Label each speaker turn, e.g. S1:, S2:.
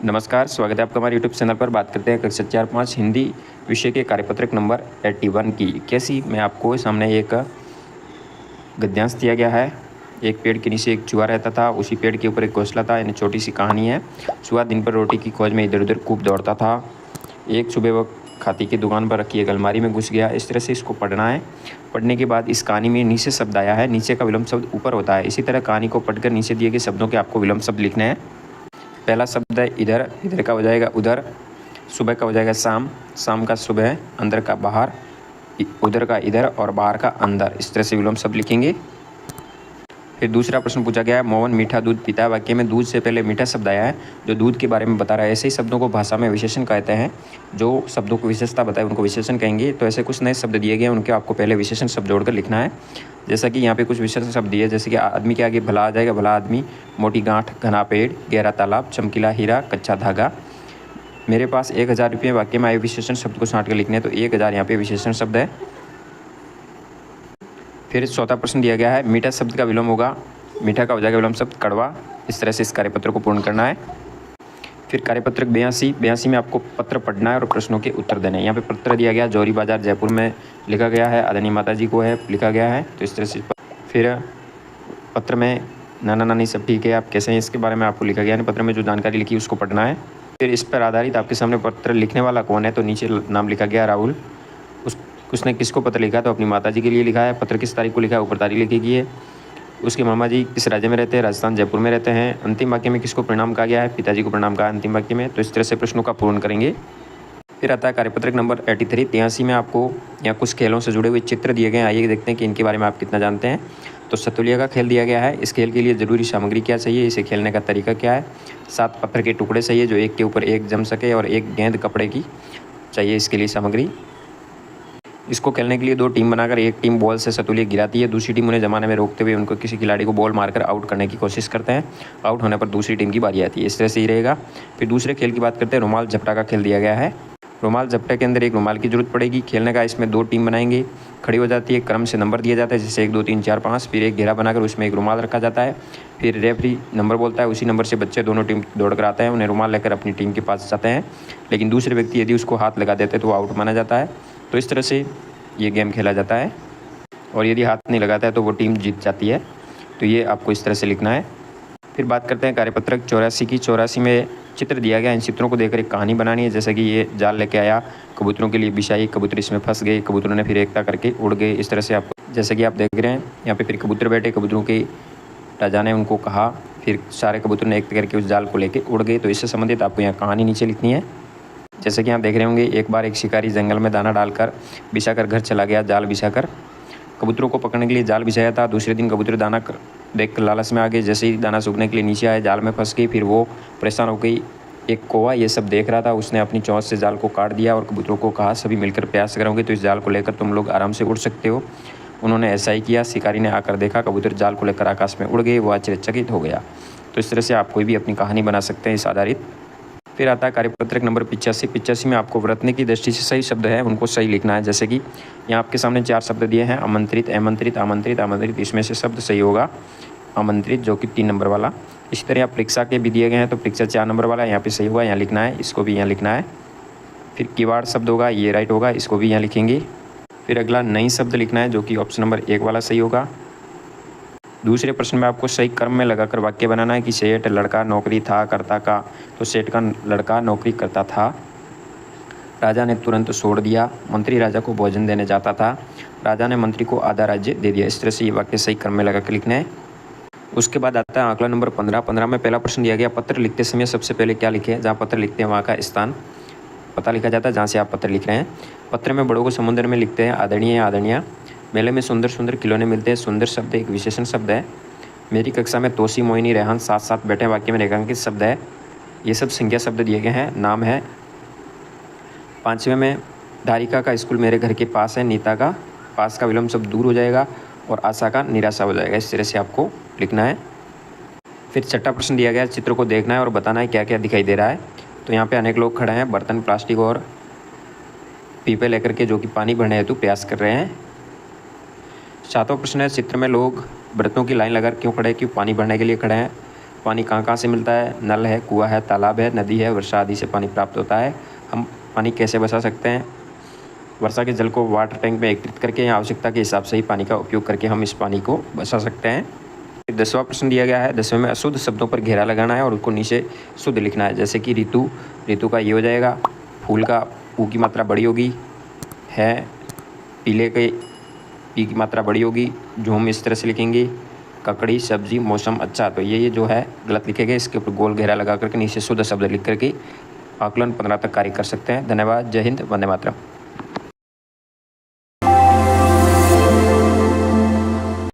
S1: नमस्कार, स्वागत है आपका हमारे यूट्यूब चैनल पर। बात करते हैं कक्षा 4-5 हिंदी विषय के कार्यपत्रक नंबर 81 की। कैसी मैं आपको सामने एक गद्यांश दिया गया है। एक पेड़ के नीचे एक चूहा रहता था, उसी पेड़ के ऊपर एक घोंसला था। यानी छोटी सी कहानी है। चूहा दिन भर रोटी की खोज में इधर उधर खूब दौड़ता था। एक सुबह वह खाती की दुकान पर रखी एक अलमारी में घुस गया। इस तरह से इसको पढ़ना है। पढ़ने के बाद इस कहानी में नीचे शब्द आया है, नीचे का विलोम शब्द ऊपर होता है। इसी तरह कहानी को पढ़कर नीचे दिए गए शब्दों के आपको विलोम शब्द लिखने हैं। पहला शब्द है इधर, इधर का हो जाएगा उधर, सुबह का हो जाएगा शाम, शाम का सुबह, अंदर का बाहर, उधर का इधर और बाहर का अंदर। इस तरह से विलोम शब्द लिखेंगे। फिर दूसरा प्रश्न पूछा गया है, मोहन मीठा दूध पीता है। वाक्य में दूध से पहले मीठा शब्द आया है जो दूध के बारे में बता रहा है। ऐसे ही शब्दों को भाषा में विशेषण कहते हैं। जो शब्दों को विशेषता बताए उनको विशेषण कहेंगे। तो ऐसे कुछ नए शब्द दिए गए हैं, उनके आपको पहले विशेषण शब्द जोड़कर लिखना है। जैसा कि यहाँ पे कुछ विशेषण शब्द दिए, जैसे कि आदमी के आगे भला आ जाएगा, भला आदमी, मोटी गांठ, घना पेड़, गहरा तालाब, चमकीला हीरा, कच्चा धागा। मेरे पास 1000 रुपये वाक्य में आए विशेषण शब्द को छांट कर लिखने हैं। तो 1000 यहाँ पे विशेषण शब्द है। फिर चौथा प्रश्न दिया गया है, मीठा शब्द का विलोम होगा, मीठा का हो जाएगा विलोम शब्द कड़वा। इस तरह से इस कार्यपत्र को पूर्ण करना है। फिर कार्यपत्रक 82 में आपको पत्र पढ़ना है और प्रश्नों के उत्तर देने हैं। यहाँ पे पत्र दिया गया जौहरी बाजार जयपुर में लिखा गया है, आदरणीय माता जी को है लिखा गया है। तो इस तरह से फिर पत्र में नाना नानी सब ठीक है, आप कैसे हैं, इसके बारे में आपको लिखा गया है। पत्र में जो जानकारी लिखी उसको पढ़ना है। फिर इस पर आधारित आपके सामने पत्र लिखने वाला कौन है, तो नीचे नाम लिखा गया राहुल। उसने किसको पत्र लिखा, तो अपनी माता जी के लिए लिखा है। पत्र किस तारीख को लिखा है, ऊपर तारीख लिखी गई है। उसके मामा जी किस राज्य में रहते हैं, राजस्थान जयपुर में रहते हैं। अंतिम वाक्य में किसको प्रणाम कहा गया है, पिताजी को प्रणाम कहा अंतिम वाक्य में। तो इस तरह से प्रश्नों का पूर्ण करेंगे। फिर आता है कार्यपत्रक नंबर 83 में आपको यहाँ कुछ खेलों से जुड़े हुए चित्र दिए गए हैं। आइए देखते हैं कि इनके बारे में आप कितना जानते हैं। तो सतुलिया का खेल दिया गया है। इस खेल के लिए ज़रूरी सामग्री क्या चाहिए, इसे खेलने का तरीका क्या है। 7 पत्थर के टुकड़े चाहिए जो एक के ऊपर एक जम सके और एक गेंद कपड़े की चाहिए इसके लिए सामग्री। इसको खेलने के लिए 2 टीम बनाकर एक टीम बॉल से सतुलिया गिराती है, दूसरी टीम उन्हें जमाने में रोकते हुए उनको किसी खिलाड़ी को बॉल मारकर आउट करने की कोशिश करते हैं। आउट होने पर दूसरी टीम की बारी आती है। इस तरह से ही रहेगा। फिर दूसरे खेल की बात करते हैं, रुमाल झपटा का खेल दिया गया है। रुमाल झपटे के अंदर एक रुमाल की जरूरत पड़ेगी। खेलने का इसमें 2 टीम बनाएंगे, खड़ी हो जाती है, क्रम से नंबर दिया जाता है जैसे 1 2 3 4 5। फिर एक घेरा बनाकर उसमें एक रुमाल रखा जाता है। फिर रेफरी नंबर बोलता है, उसी नंबर से बच्चे दोनों टीम दौड़ कर आते हैं, उन्हें रुमाल लेकर अपनी टीम के पास जाते हैं। लेकिन दूसरे व्यक्ति यदि उसको हाथ लगा देते हैं तो वो आउट माना जाता है। तो इस तरह से ये गेम खेला जाता है और यदि हाथ नहीं लगाता है तो वो टीम जीत जाती है। तो ये आपको इस तरह से लिखना है। फिर बात करते हैं कार्यपत्रक 84 की। 84 में चित्र दिया गया, इन चित्रों को देखकर एक कहानी बनानी है। जैसे कि ये जाल लेके आया, कबूतरों के लिए बिछाई, कबूतर इसमें फंस गए, कबूतरों ने फिर एकता करके उड़ गए। इस तरह से आपको, जैसे कि आप देख रहे हैं यहाँ पे, फिर कबूतर बैठे, कबूतरों के राजा ने उनको कहा, फिर सारे कबूतर ने एकता करके उस जाल को लेके उड़ गए। तो इससे संबंधित आपको यहाँ कहानी नीचे लिखनी है। जैसे कि आप देख रहे होंगे, एक बार एक शिकारी जंगल में दाना डालकर बिछाकर घर चला गया, जाल बिछाकर। कबूतरों को पकड़ने के लिए जाल बिछाया था। दूसरे दिन कबूतर दाना देख कर लालच में आ गए। जैसे ही दाना सूखने के लिए नीचे आए, जाल में फंस गई। फिर वो परेशान हो गई। एक कौवा ये सब देख रहा था, उसने अपनी चोंच से जाल को काट दिया और कबूतरों को कहा, सभी मिलकर प्रयास करोगे तो इस जाल को लेकर तुम लोग आराम से उड़ सकते हो। उन्होंने ऐसा ही किया। शिकारी ने आकर देखा, कबूतर जाल को लेकर आकाश में उड़ गए। वो आश्चर्यचकित हो गया। तो इस तरह से आप कोई भी अपनी कहानी बना सकते हैं इस आधारित। फिर आता है कार्यपत्रक नंबर 85 में आपको व्रतने की दृष्टि से सही शब्द है उनको सही लिखना है। जैसे कि यहाँ आपके सामने 4 शब्द दिए हैं, आमंत्रित, आमंत्रित, आमंत्रित, आमंत्रित। इसमें से शब्द सही होगा आमंत्रित, जो कि 3 नंबर वाला। इसी तरह आप परीक्षा के भी दिए गए हैं, तो परीक्षा 4 नंबर वाला यहाँ पे सही होगा, यहाँ लिखना है, इसको भी यहाँ लिखना है। फिर किवाड़ शब्द होगा, ये राइट होगा, इसको भी यहाँ लिखेंगे। फिर अगला नई शब्द लिखना है जो कि ऑप्शन नंबर 1 वाला सही होगा। दूसरे प्रश्न में आपको सही क्रम में लगाकर वाक्य बनाना है कि सेठ लड़का नौकरी था करता का, तो सेठ का लड़का नौकरी करता था। राजा ने तुरंत छोड़ दिया, मंत्री राजा को भोजन देने जाता था, राजा ने मंत्री को आधा राज्य दे दिया। इस तरह से ये वाक्य सही क्रम में लगाकर लिखना है। उसके बाद आता है आंकड़ा नंबर 15 में पहला प्रश्न दिया गया, पत्र लिखते समय सबसे पहले क्या लिखें। जहाँ पत्र लिखते हैं वहाँ का स्थान पता लिखा जाता है जहाँ से आप पत्र लिख रहे हैं। पत्र में बड़ों को समुद्र में लिखते हैं आदरणीय आदरणीय। मेले में सुंदर सुंदर खिलौने मिलते हैं। सुंदर शब्द एक विशेषण शब्द है। मेरी कक्षा में तोसी मोहिनी रेहान साथ साथ बैठे, वाक्य में रेखांकित शब्द है। ये सब संज्ञा शब्द दिए गए हैं, नाम है। 5वें में धारिका का स्कूल मेरे घर के पास है, नीता का पास का विलोम शब्द दूर हो जाएगा और आशा का निराशा हो जाएगा। इस तरह से आपको लिखना है। फिर 6ठा प्रश्न दिया गया, चित्र को देखना है और बताना है क्या क्या दिखाई दे रहा है। तो यहाँ पे अनेक लोग खड़े हैं, बर्तन, प्लास्टिक और पीपे लेकर के, जो कि पानी भरने हेतु प्रयास कर रहे हैं। 7वां प्रश्न है, चित्र में लोग बर्तनों की लाइन लगाकर क्यों खड़े हैं, क्यों पानी भरने के लिए खड़े हैं। पानी कहाँ कहाँ से मिलता है? नल है, कुआँ है, तालाब है, नदी है, वर्षा आदि से पानी प्राप्त होता है। हम पानी कैसे बचा सकते हैं? वर्षा के जल को वाटर टैंक में एकत्रित करके या आवश्यकता के हिसाब से ही पानी का उपयोग करके हम इस पानी को बचा सकते हैं। 10वां प्रश्न दिया गया है। 10वें में अशुद्ध शब्दों पर घेरा लगाना है और उसको नीचे शुद्ध लिखना है। जैसे कि ऋतु, ऋतु का ये हो जाएगा। फूल का ऊ की मात्रा बड़ी होगी। है, पीले के पी की मात्रा बड़ी होगी। झूम इस तरह से लिखेंगे। ककड़ी, सब्जी, मौसम अच्छा। तो ये जो है गलत लिखेंगे। इसके ऊपर गोल घेरा लगा करके नीचे शुद्ध शब्द लिख करके आकलन 15 तक कार्य कर सकते हैं। धन्यवाद। जय हिंद। वंदे मातरम।